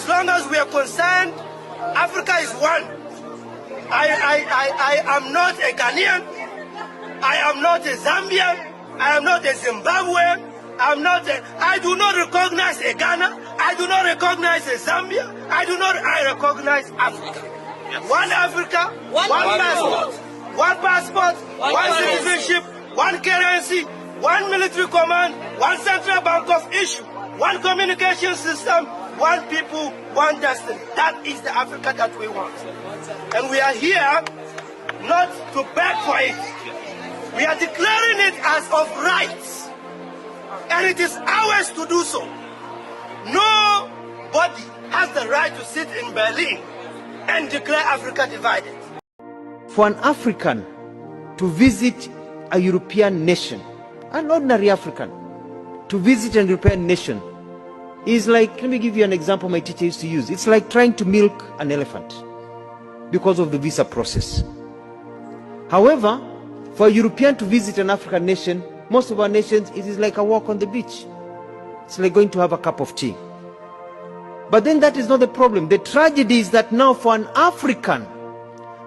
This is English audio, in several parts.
As long as we are concerned, Africa is one. I am not a Ghanaian. I am not a Zambian. I am not a Zimbabwean. I do not recognize a Ghana. I do not recognize a Zambia. I recognize Africa. One Africa, one passport. One passport, one citizenship, one currency, one military command, one central bank of issue, one communication system, one people, one destiny. That is the Africa that we want. And we are here not to beg for it. We are declaring it as of rights. And it is ours to do so. Nobody has the right to sit in Berlin and declare Africa divided. For an African to visit a European nation, an ordinary African to visit a European nation is like, let me give you an example my teacher used to use. It's like trying to milk an elephant because of the visa process. However, for a European to visit an African nation, most of our nations, it is like a walk on the beach. It's like going to have a cup of tea. But then that is not the problem. The tragedy is that now for an African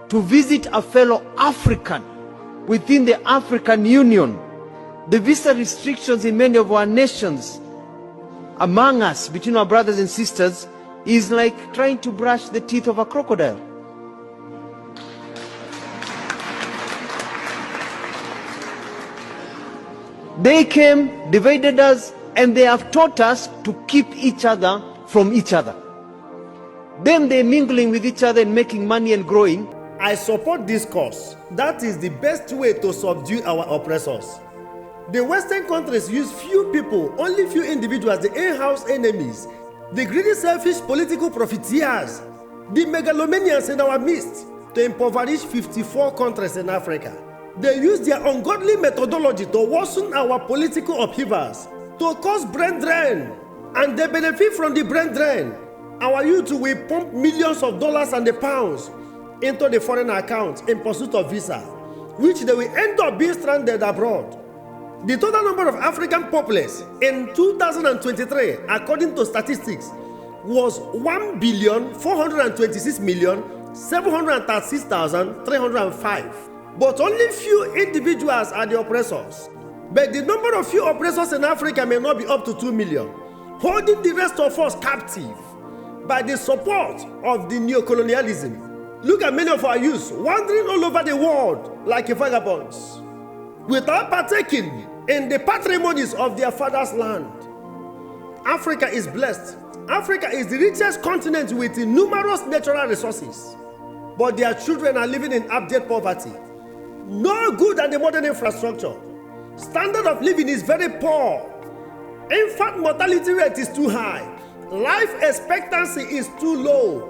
to visit a fellow African within the African Union, the visa restrictions in many of our nations, among us, between our brothers and sisters, is like trying to brush the teeth of a crocodile. They came, divided us, and they have taught us to keep each other from each other. Then they're mingling with each other and making money and growing. I support this cause. That is the best way to subdue our oppressors. The Western countries use few people, only few individuals, the in-house enemies, the greedy, selfish political profiteers, the megalomanians in our midst, to impoverish 54 countries in Africa. They use their ungodly methodology to worsen our political upheavals, to cause brain drain, and they benefit from the brain drain. Our youth will pump millions of dollars and the pounds into the foreign accounts in pursuit of visa, which they will end up being stranded abroad. The total number of African populace in 2023, according to statistics, was 1,426,736,305. But only few individuals are the oppressors. But the number of few oppressors in Africa may not be up to 2 million, holding the rest of us captive by the support of the neocolonialism. Look at many of our youths wandering all over the world like vagabonds, without partaking in the patrimonies of their father's land. Africa is blessed. Africa is the richest continent with numerous natural resources, but their children are living in abject poverty. No good and the modern infrastructure. Standard of living is very poor. Infant mortality rate is too high. Life expectancy is too low.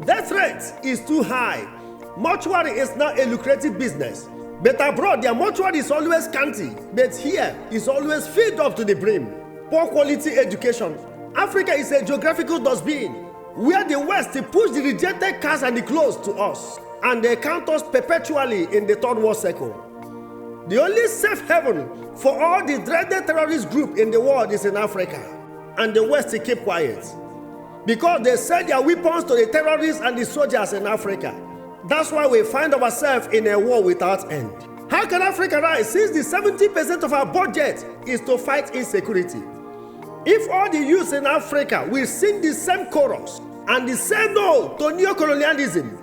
Death rate is too high. Mortuary is now a lucrative business. But abroad, their mortuary is always scanty. But here, it's always filled up to the brim. Poor quality education. Africa is a geographical dustbin, where the West push the rejected cars and the clothes to us, and they count us perpetually in the third world circle. The only safe haven for all the dreaded terrorist group in the world is in Africa, and the West keep quiet, because they sell their weapons to the terrorists and the soldiers in Africa. That's why we find ourselves in a war without end. How can Africa rise since the 70% of our budget is to fight insecurity? If all the youths in Africa will sing the same chorus and say no to neocolonialism,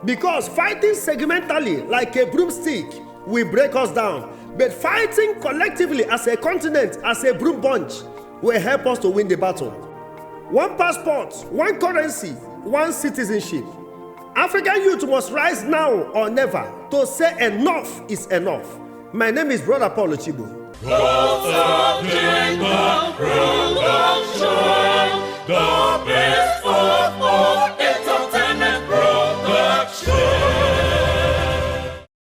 because fighting segmentally like a broomstick will break us down, but fighting collectively as a continent, as a broom bunch, will help us to win the battle. One passport, one currency, one citizenship. African youth must rise now or never to say enough is enough. My name is Brother Paul Ochibo.